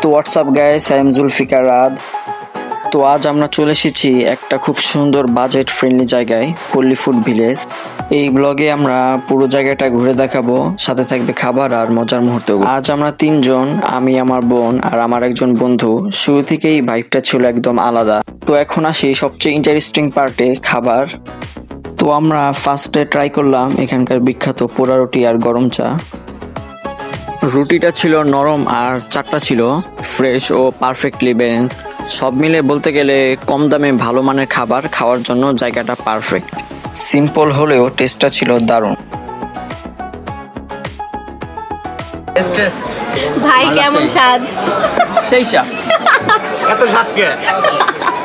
তো what's up guys, I am Zulfiqar Rad. তো আজ আমরা চলে এসেছি একটা খুব সুন্দর বাজেট ফ্রেন্ডলি জায়গায়, পল্লী ফুড ভিলেজ। এই ব্লগে আমরা পুরো জায়গাটা ঘুরে দেখাবো, সাথে থাকবে খাবার আর মজার মুহূর্ত। আজ আমরা তিনজন, আমি, আমার বোন আর আমার একজন বন্ধু। শুরু থেকেই ভাইবটা ছিল একদম আলাদা। তো এখন আসি সবচেয়ে ইন্টারেস্টিং পার্টে, খাবার। তো আমরা ফার্স্টে ট্রাই করলাম এখানকার বিখ্যাত পোড়া রুটি আর গরম চা। রুটিটা ছিল নরম আর চাটা ছিল ফ্রেশ ও পারফেক্টলি ব্যালেন্স। সব মিলে বলতে গেলে কম দামে ভালো মানের খাবার খাওয়ার জন্য জায়গাটা পারফেক্ট। সিম্পল হলেও টেস্টটা ছিল দারুণ। ভাই কেমন স্বাদ? সেই স্বাদ। এত স্বাদ কে?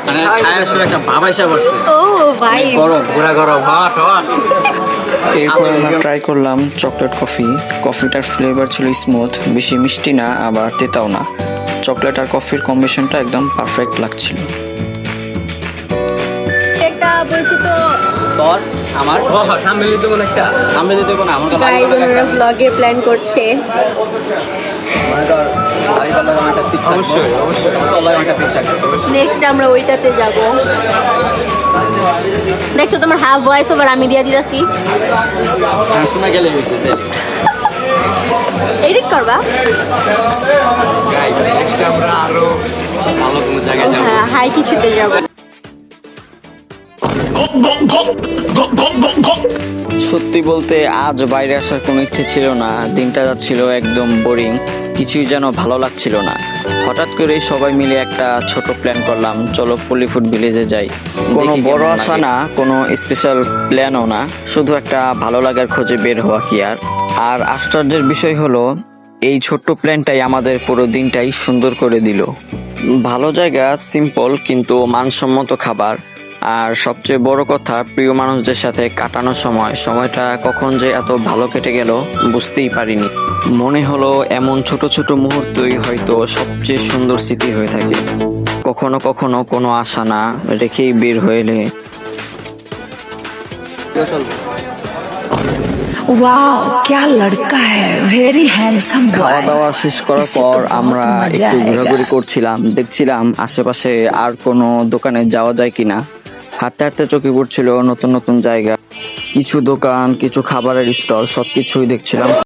মানে খায় আসলে একটা ভাব আইসা পড়ছে। ও ভাই গরম পুরা গরম হট হট। এরপর আমরা ট্রাই করলাম চকলেট কফি। কফিটার ফ্লেভার ছিল স্মুথ, বেশি মিষ্টি না আবার তেতাও না। চকলেট আর কফির কম্বিনেশনটা একদম পারফেক্ট লাগছিল। একটা পরিচিত তোর আমার সামনে দিতে কোনো একটা সামনে দিতে কোনো আমার গাইজ ওনারা ব্লগের প্ল্যান করছে। মানে তোর লাইভার লাগা একটা পিক থাকবে। অবশ্যই অবশ্যই। তোর লাগা একটা পিক থাকবে। নেক্সট আমরা ওইটাতে যাব। দেখছো তোমার হাফ ভয়েস ওভার আমি দিয়ে দিতেছি। হ্যাঁ, শোনা গেলে হইছে তাহলে। এডিট করবা? গাইস নেক্সট আমরা আরো ভালো কোনো জায়গায় যাব। হ্যাঁ, হাই কিছুতে যাব। সত্যি বলতে আজ বাইরে আসার কোনো ইচ্ছে ছিল না। দিনটা যাচ্ছিল একদম বোরিং, কিছুই যেন ভালো লাগছিল না। হঠাৎ করে সবাই মিলে একটা ছোট প্ল্যান করলাম, চলো পল্লী ফুড ভিলেজে যাই। কোনো বড় আশা না, কোনো স্পেশাল প্ল্যানও না, শুধু একটা ভালো লাগার খোঁজে বের হওয়া কি আর। আর আশ্চর্যের বিষয় হলো এই ছোট্ট প্ল্যানটাই আমাদের পুরো দিনটাই সুন্দর করে দিল। ভালো জায়গা, সিম্পল কিন্তু মানসম্মত খাবার, আর সবচেয়ে বড় কথা প্রিয় মানুষদের সাথে কাটানোর সময়টা কখন যে এত ভালো কেটে গেল বুঝতেই পারিনি। মনে হলো এমন ছোট ছোট মুহূর্তই হয়তো সবচেয়ে সুন্দর স্মৃতি হয়ে থাকে। কখনো কখনো কোনো আশা না রেখেই বের হইলে। वाओ क्या लड़का है वेरी हैंडसम খাওয়া দাওয়া শেষ করার পর আমরা একটু ঘোরাঘুরি করছিলাম, দেখছিলাম আশেপাশে আর কোনো দোকানে যাওয়া যায় কিনা। হাঁটতে হাঁটতে চোখে পড়ছিল নতুন নতুন জায়গা, কিছু দোকান, কিছু খাবারের স্টল, সবকিছুই দেখছিলাম।